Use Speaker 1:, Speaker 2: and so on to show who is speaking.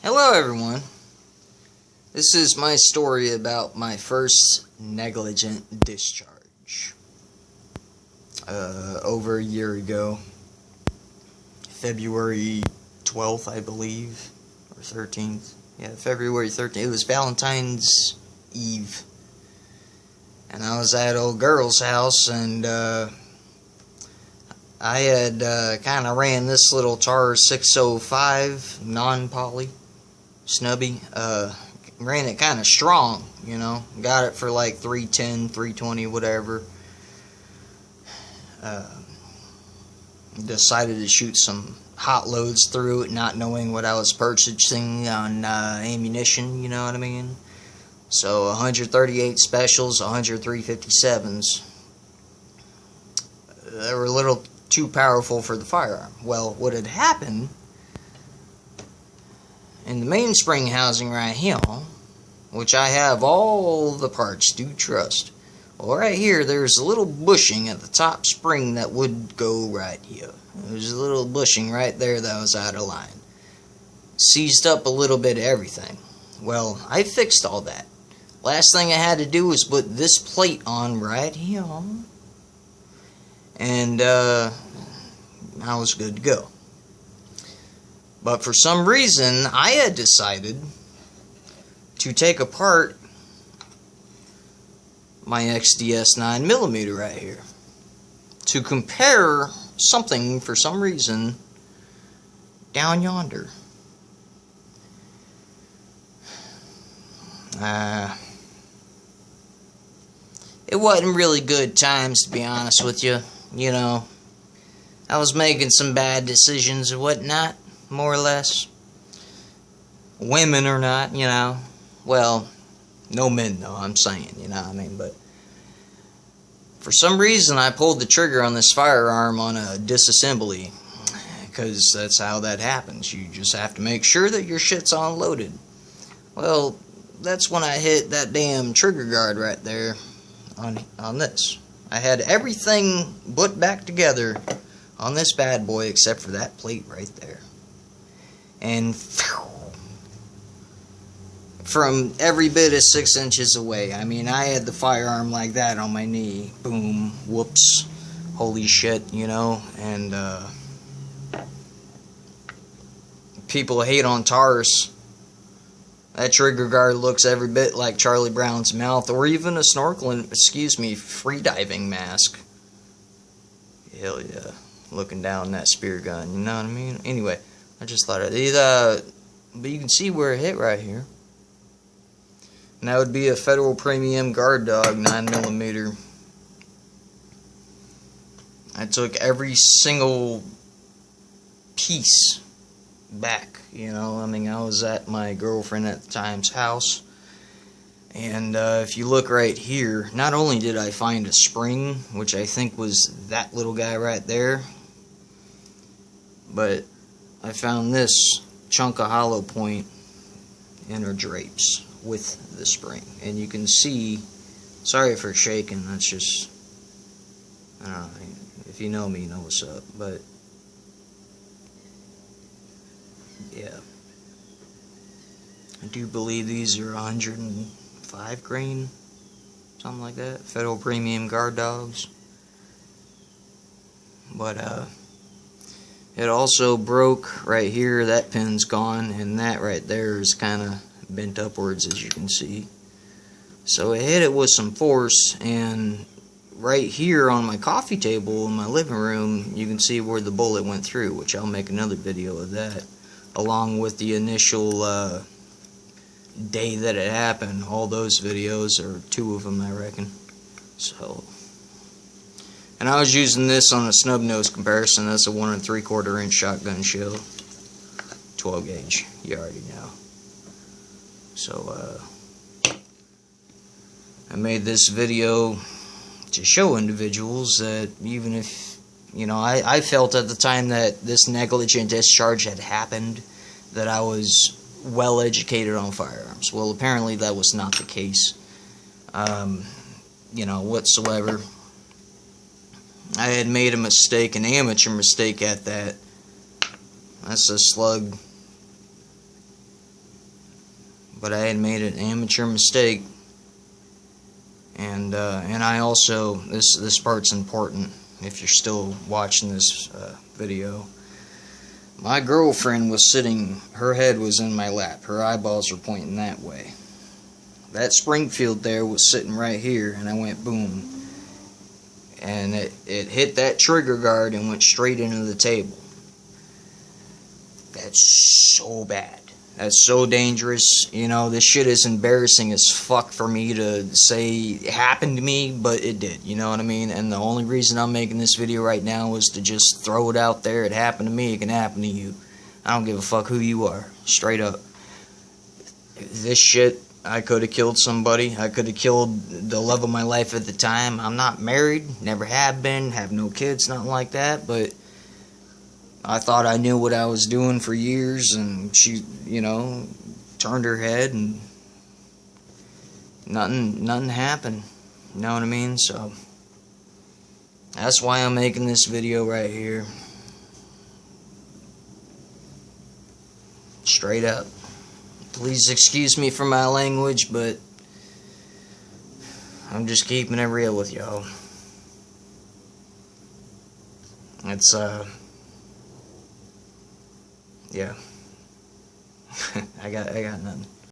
Speaker 1: Hello everyone. This is my story about my first negligent discharge. Over a year ago, February 12th, I believe, or 13th. Yeah, February 13th. It was Valentine's Eve. And I was at old girl's house, and I had kind of ran this little TAR 605 non-poly snubby. Ran it kind of strong, you know. Got it for like 310, 320, whatever. Decided to shoot some hot loads through it, not knowing what I was purchasing on ammunition, you know what I mean? So 138 specials, 103 57s. They were a little too powerful for the firearm. Well, what had happened in the mainspring housing right here, which I have all the parts, do trust. Well, right here, there's a little bushing at the top spring that would go right here. There's a little bushing right there that was out of line. Seized up a little bit of everything. Well, I fixed all that. Last thing I had to do was put this plate on right here. And, I was good to go. But for some reason, I had decided to take apart my XDS 9mm right here to compare something, for some reason, down yonder. It wasn't really good times, to be honest with you. You know, I was making some bad decisions and whatnot, more or less. Women or not, you know. Well, no men though, I'm saying, you know what I mean? But for some reason, I pulled the trigger on this firearm on a disassembly. Because that's how that happens. You just have to make sure that your shit's unloaded. Well, that's when I hit that damn trigger guard right there on this. I had everything put back together on this bad boy except for that plate right there. And from every bit of 6 inches away. I mean, I had the firearm like that on my knee. Boom. Whoops. Holy shit, you know. And people hate on TARs. That trigger guard looks every bit like Charlie Brown's mouth, or even a snorkeling, freediving mask. Hell yeah. Looking down that spear gun, you know what I mean? Anyway, I just thought but you can see where it hit right here. And that would be a Federal Premium Guard Dog 9mm. I took every single piece back, you know. I mean, I was at my girlfriend at the time's house, and if you look right here, not only did I find a spring, which I think was that little guy right there, but I found this chunk of hollow point in her drapes with the spring. And you can see, sorry for shaking, that's just, I don't know, if you know me, you know what's up, but yeah. I do believe these are 105 grain, something like that, Federal Premium Guard Dogs. But it also broke right here. That pin's gone, and that right there is kind of bent upwards, as you can see. So it hit it with some force, and right here on my coffee table in my living room, you can see where the bullet went through, which I'll make another video of that, along with the initial day that it happened. All those videos, or 2 of them, I reckon. So, and I was using this on a snub nose comparison. That's a 1 3/4 inch shotgun shell, 12 gauge. You already know. So, I made this video to show individuals that even if, you know, I felt at the time that this negligent discharge had happened, that I was well educated on firearms. Well, apparently that was not the case, you know, whatsoever. I had made a mistake, an amateur mistake at that. That's a slug but I had made an amateur mistake. And I also, this part's important if you're still watching this video. My girlfriend was sitting, her head was in my lap, her eyeballs were pointing that way. That Springfield there was sitting right here, and I went boom. And it hit that trigger guard and went straight into the table. That's so bad. That's so dangerous. You know, this shit is embarrassing as fuck for me to say it happened to me, but it did. You know what I mean? And the only reason I'm making this video right now is to just throw it out there. It happened to me. It can happen to you. I don't give a fuck who you are. Straight up. This shit, I could have killed somebody. I could have killed the love of my life at the time. I'm not married. Never have been. Have no kids. Nothing like that. But I thought I knew what I was doing for years, and she, you know, turned her head, and nothing happened. You know what I mean? So that's why I'm making this video right here. Straight up. Please excuse me for my language, but I'm just keeping it real with y'all. It's yeah. I got nothing.